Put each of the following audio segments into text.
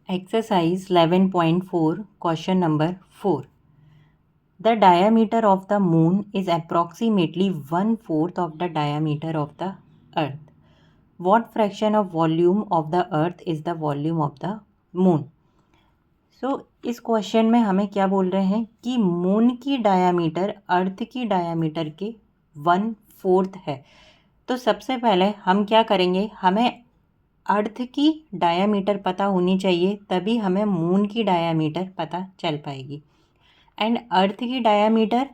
Exercise 11.4, question number 4. The diameter of the moon is approximately 1/4 of the diameter of the earth. What fraction of volume of the earth is the volume of the moon? इस question में हमें क्या बोल रहे हैं कि moon की diameter अर्थ की डायामीटर के 1/4 है। तो सबसे पहले हम क्या करेंगे, हमें अर्थ की डायामीटर पता होनी चाहिए, तभी हमें मून की डायामीटर पता चल पाएगी। एंड अर्थ की डायामीटर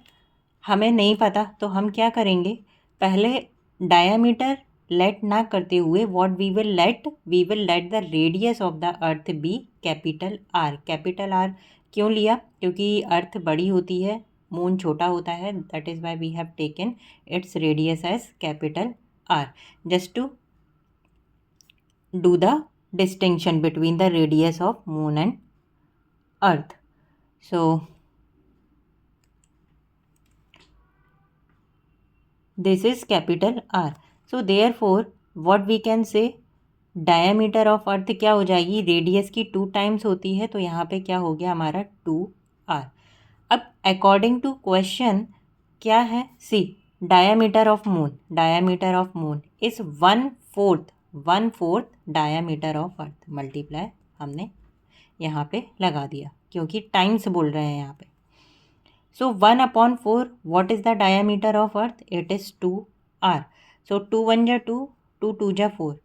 हमें नहीं पता, तो हम क्या करेंगे, पहले डायामीटर लेट ना करते हुए what we will let the radius of the earth be capital R. Capital R क्यों लिया, क्योंकि अर्थ बड़ी होती है, मून छोटा होता है, that is why we have taken its radius as capital R, just to do the distinction between the radius of moon and earth. So this is capital R. So therefore what we can say, diameter of earth क्या हो जाएगी, radius की 2 times होती है, तो यहाँ पे क्या हो गया हमारा 2R। अब अकॉर्डिंग टू क्वेश्चन क्या है, see diameter of moon is 1/4 diameter of earth, multiply हमने यहाँ पे लगा दिया क्योंकि टाइम्स बोल रहे हैं यहाँ पे। सो 1/4 what is the diameter of earth, it is 2R। सो 2 1 जा 2, 2 2 जा 4,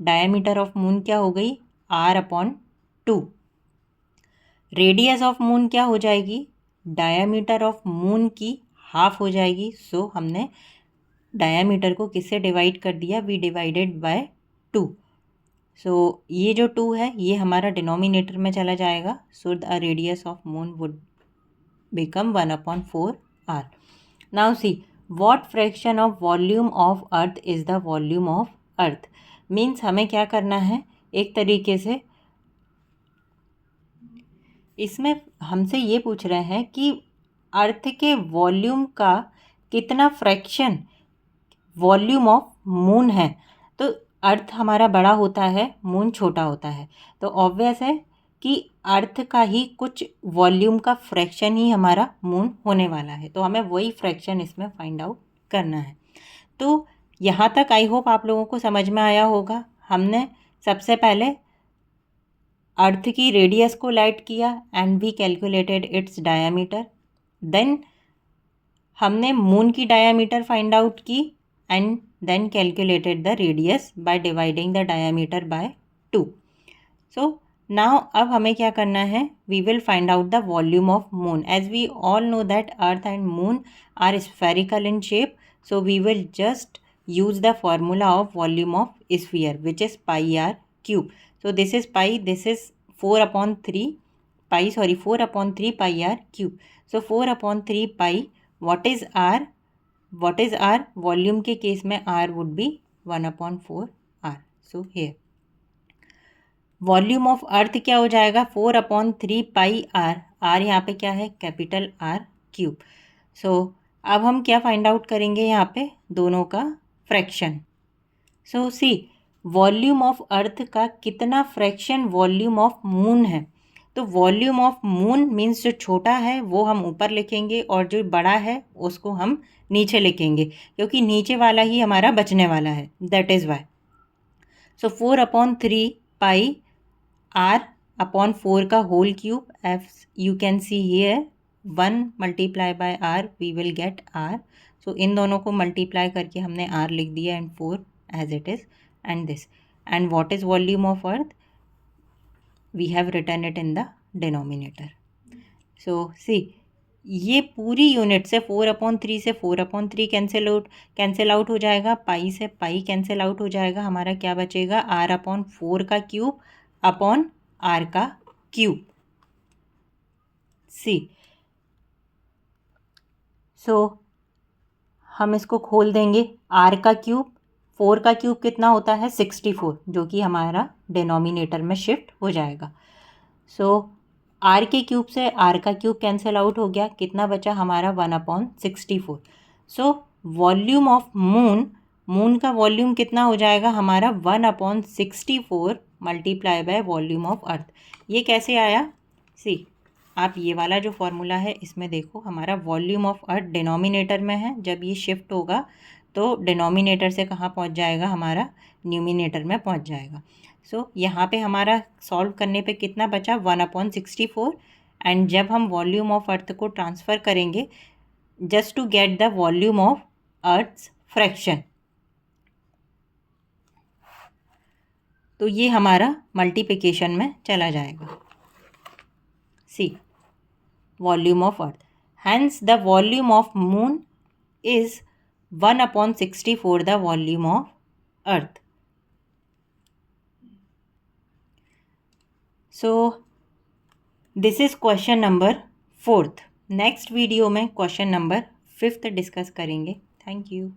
डायामीटर ऑफ मून क्या हो गई, R/2। रेडियस ऑफ मून क्या हो जाएगी, डायामीटर ऑफ मून की हाफ हो जाएगी। सो हमने डायामीटर को किससे डिवाइड कर दिया, वी डिवाइडेड बाय 2। सो ये जो 2 है ये हमारा डिनोमिनेटर में चला जाएगा। So the radius of moon would become 1/4R। Now see what fraction of volume of earth is the volume of earth. Means हमें क्या करना है, एक तरीके से इसमें हमसे ये पूछ रहे हैं कि अर्थ के वॉल्यूम का कितना फ्रैक्शन वॉल्यूम ऑफ मून है। तो अर्थ हमारा बड़ा होता है, मून छोटा होता है, तो ऑब्वियस है कि अर्थ का ही कुछ वॉल्यूम का फ्रैक्शन ही हमारा मून होने वाला है, तो हमें वही फ्रैक्शन इसमें फाइंड आउट करना है। तो यहाँ तक आई होप आप लोगों को समझ में आया होगा। हमने सबसे पहले अर्थ की रेडियस को लाइट किया and we calculated its diameter, then हमने मून की डायामीटर फाइंड आउट की and then calculated the radius by dividing the diameter by 2। So now अब हमें क्या करना है, we will find out the volume of moon. As we all know that earth and moon are spherical in shape, so we will just use the formula of volume of sphere which is pi r cube. So this is pi, this is 4/3 pi, sorry 4/3 pi r cube. So 4/3 pi, what is r, what is r, volume के case में r would be 1/4r. So here volume of अर्थ क्या हो जाएगा, 4/3 पाई r, r यहाँ पे क्या है, capital R cube. सो अब हम क्या फाइंड आउट करेंगे, यहाँ पे दोनों का fraction. So see volume of earth का कितना फ्रैक्शन वॉल्यूम ऑफ मून है। तो वॉल्यूम ऑफ मून मीन्स जो छोटा है वो हम ऊपर लिखेंगे और जो बड़ा है उसको हम नीचे लिखेंगे, क्योंकि नीचे वाला ही हमारा बचने वाला है, that is why. So 4/3 pi r/4 का whole cube, if you can see here 1 multiply by r we will get r। So इन दोनों को मल्टीप्लाई करके हमने r लिख दिया and 4 as it is and this. And what is volume of earth, we have written it in the denominator. So see ये पूरी unit से 4/3 से 4/3 कैंसिल आउट हो जाएगा, पाई से पाई कैंसिल आउट हो जाएगा, हमारा क्या बचेगा, r/4 का क्यूब अपॉन r का क्यूब। सी सो हम इसको खोल देंगे, r का क्यूब, 4 का क्यूब कितना होता है 64, जो कि हमारा डिनोमिनेटर में शिफ्ट हो जाएगा। सो r के क्यूब से r का क्यूब कैंसिल आउट हो गया, कितना बचा हमारा 1/64। सो वॉल्यूम ऑफ मून का वॉल्यूम कितना हो जाएगा हमारा 1/64 मल्टीप्लाई बाय वॉल्यूम ऑफ अर्थ। ये कैसे आया? सी, आप ये वाला जो फॉर्मूला है इसमें देखो, हमारा वॉल्यूम ऑफ अर्थ डिनोमिनेटर में है, जब ये शिफ्ट होगा तो डिनोमिनेटर से कहाँ पहुँच जाएगा, हमारा न्यूमिनेटर में पहुँच जाएगा। सो यहाँ पे हमारा सॉल्व करने पे कितना बचा, 1/64। एंड जब हम वॉल्यूम ऑफ अर्थ को ट्रांसफ़र करेंगे just to get the volume of earth's fraction, तो ये हमारा मल्टीप्लिकेशन में चला जाएगा। See, volume of earth, hence the volume of moon is 1/64 the volume of earth. So this is question number 4। Next video में question number 5 discuss करेंगे। Thank you.